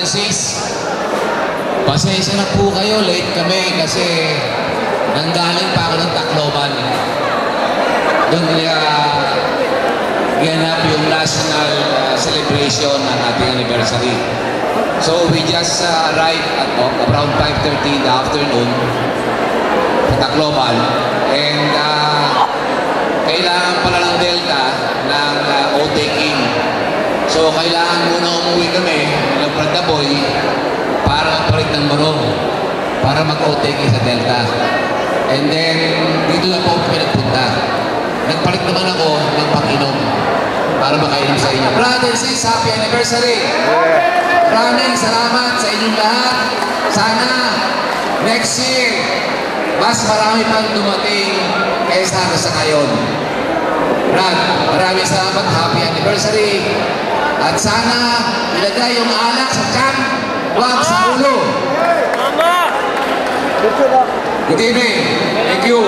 sis. Pasensya na po kayo, late kami kasi nanggaling pa ako ng Tacloban. Doon ganap yung national celebration ng ating anniversary. So we just arrived at around 5:30 in the afternoon sa Tacloban. And kailangan pala ng Delta ng O-taking. So kailangan muna umuwi kami ng Prandaboy para magpalit ng marong, para mag-O-taking sa Delta. And then, dito na po ako pinagpunta. Nagpalit naman ako ng pang-inom para makainom sa inyo. Brothers and sisters, happy anniversary! Maraming salamat sa inyong lahat. Sana next year, mas marami pang dumating kaysa sa ngayon. Brad, maraming salamat. Happy anniversary. At sana ilagay yung alak sa tiyan, huwag sa ulo. Good evening. Thank you.